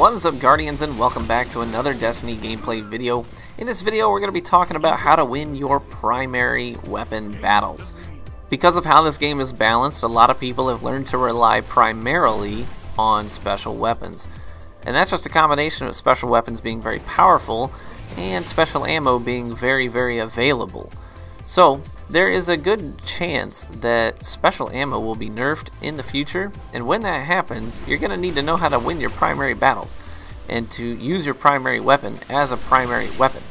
What is up, Guardians, and welcome back to another Destiny gameplay video. In this video we're going to be talking about how to win your primary weapon battles. Because of how this game is balanced, a lot of people have learned to rely primarily on special weapons. And that's just a combination of special weapons being very powerful and special ammo being very available. So there is a good chance that special ammo will be nerfed in the future, and when that happens, you're going to need to know how to win your primary battles and to use your primary weapon as a primary weapon.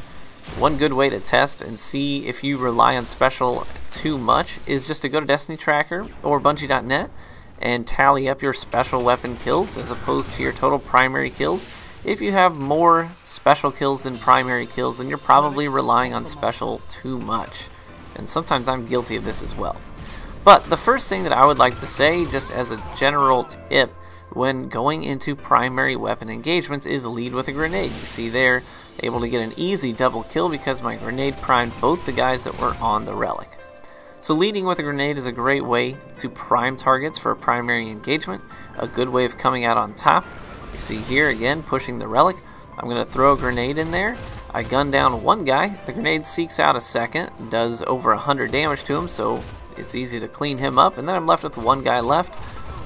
One good way to test and see if you rely on special too much is just to go to Destiny Tracker or Bungie.net and tally up your special weapon kills as opposed to your total primary kills. If you have more special kills than primary kills, then you're probably relying on special too much. And sometimes I'm guilty of this as well. But the first thing that I would like to say, just as a general tip, when going into primary weapon engagements is lead with a grenade. You see there, able to get an easy double kill because my grenade primed both the guys that were on the relic. So leading with a grenade is a great way to prime targets for a primary engagement, a good way of coming out on top. You see here again, pushing the relic. I'm going to throw a grenade in there. I gun down one guy, the grenade seeks out a second, does over 100 damage to him, so it's easy to clean him up, and then I'm left with one guy left,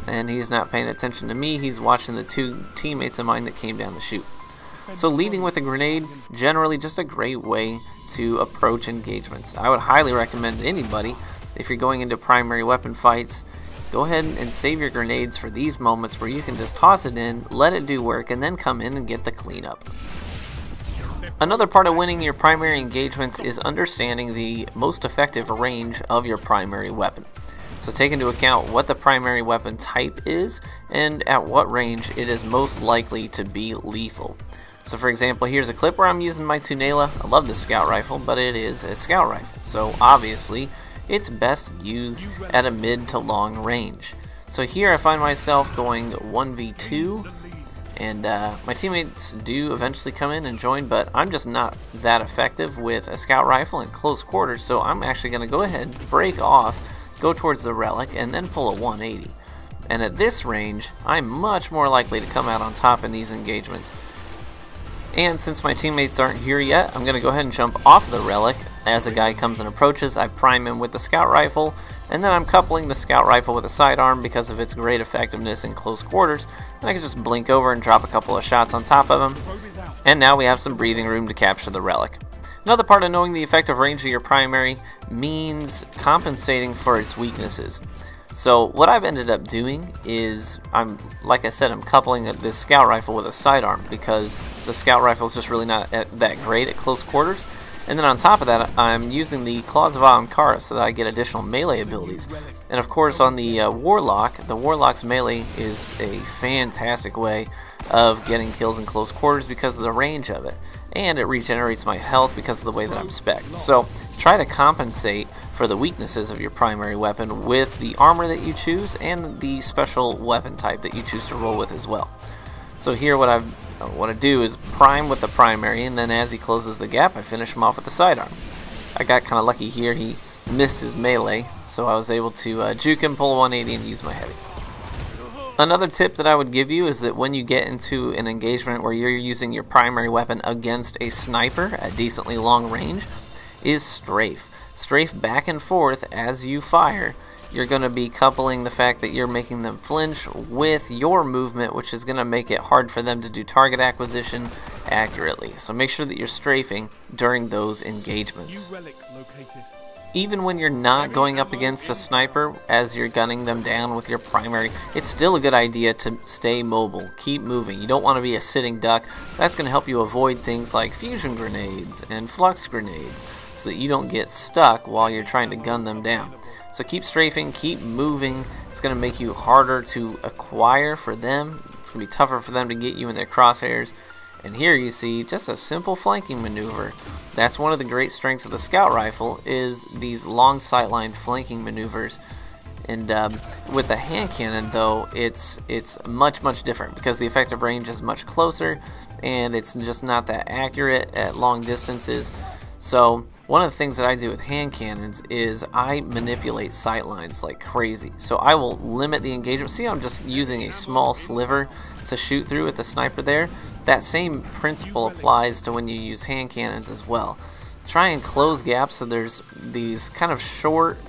and he's not paying attention to me, he's watching the two teammates of mine that came down to shoot. So leading with a grenade, generally just a great way to approach engagements. I would highly recommend anybody, if you're going into primary weapon fights, go ahead and save your grenades for these moments where you can just toss it in, let it do work, and then come in and get the cleanup. Another part of winning your primary engagements is understanding the most effective range of your primary weapon. So take into account what the primary weapon type is and at what range it is most likely to be lethal. So for example, here's a clip where I'm using my Tunela. I love this scout rifle, but it is a scout rifle, so obviously it's best used at a mid to long range. So here I find myself going 1v2, and my teammates do eventually come in and join, but I'm just not that effective with a scout rifle in close quarters, so I'm actually going to go ahead, break off, go towards the relic, and then pull a 180. And at this range, I'm much more likely to come out on top in these engagements. And since my teammates aren't here yet, I'm going to go ahead and jump off the relic. As a guy comes and approaches, I prime him with the scout rifle, and then I'm coupling the scout rifle with a sidearm because of its great effectiveness in close quarters, and I can just blink over and drop a couple of shots on top of him. And now we have some breathing room to capture the relic. Another part of knowing the effective range of your primary means compensating for its weaknesses. So what I've ended up doing is, like I said, I'm coupling this scout rifle with a sidearm because the scout rifle is just really not that great at close quarters. And then on top of that, I'm using the Claws of Ahamkara so that I get additional melee abilities. And of course on the Warlock's melee is a fantastic way of getting kills in close quarters because of the range of it. And it regenerates my health because of the way that I'm spec'd. So try to compensate for the weaknesses of your primary weapon with the armor that you choose and the special weapon type that you choose to roll with as well. So here what I do is prime with the primary, and then as he closes the gap I finish him off with the sidearm. I got kind of lucky here, he missed his melee, so I was able to juke him, pull a 180, and use my heavy. Another tip that I would give you is that when you get into an engagement where you're using your primary weapon against a sniper at decently long range, is strafe. Strafe back and forth as you fire. You're going to be coupling the fact that you're making them flinch with your movement, which is going to make it hard for them to do target acquisition accurately. So make sure that you're strafing during those engagements. Even when you're not going up against a sniper as you're gunning them down with your primary, it's still a good idea to stay mobile, keep moving. You don't want to be a sitting duck. That's going to help you avoid things like fusion grenades and flux grenades so that you don't get stuck while you're trying to gun them down. So keep strafing, keep moving. It's going to make you harder to acquire for them. It's going to be tougher for them to get you in their crosshairs. And here you see just a simple flanking maneuver. That's one of the great strengths of the scout rifle, is these long sightline flanking maneuvers. And with the hand cannon though, it's much different because the effective range is much closer and it's just not that accurate at long distances. So one of the things that I do with hand cannons is I manipulate sight lines like crazy. So I will limit the engagement. See, I'm just using a small sliver to shoot through with the sniper there. That same principle applies to when you use hand cannons as well. Try and close gaps so there's these kind of short,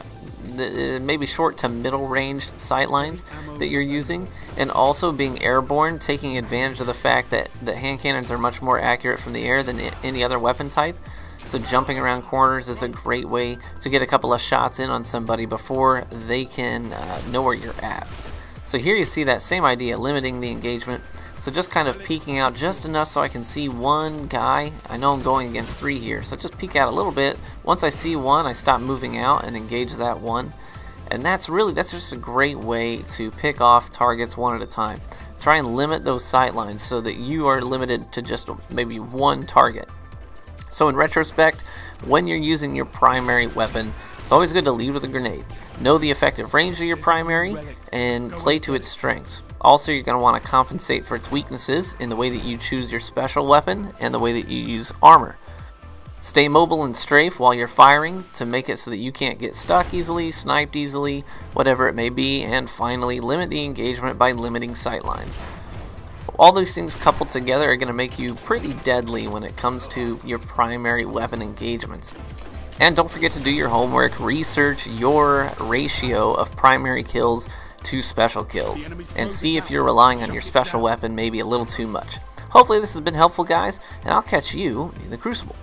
maybe short to middle ranged sight lines that you're using, and also being airborne, taking advantage of the fact that the hand cannons are much more accurate from the air than any other weapon type. So jumping around corners is a great way to get a couple of shots in on somebody before they can know where you're at. So here you see that same idea, limiting the engagement. So just kind of peeking out just enough so I can see one guy. I know I'm going against 3 here, so just peek out a little bit. Once I see one, I stop moving out and engage that one. And that's just a great way to pick off targets one at a time. Try and limit those sight lines so that you are limited to just maybe one target. So in retrospect, when you're using your primary weapon, it's always good to lead with a grenade. Know the effective range of your primary and play to its strengths. Also, you're going to want to compensate for its weaknesses in the way that you choose your special weapon and the way that you use armor. Stay mobile and strafe while you're firing to make it so that you can't get stuck easily, sniped easily, whatever it may be. And finally, limit the engagement by limiting sight lines. All these things coupled together are going to make you pretty deadly when it comes to your primary weapon engagements. And don't forget to do your homework, research your ratio of primary kills to special kills, and see if you're relying on your special weapon maybe a little too much. Hopefully this has been helpful, guys, and I'll catch you in the Crucible.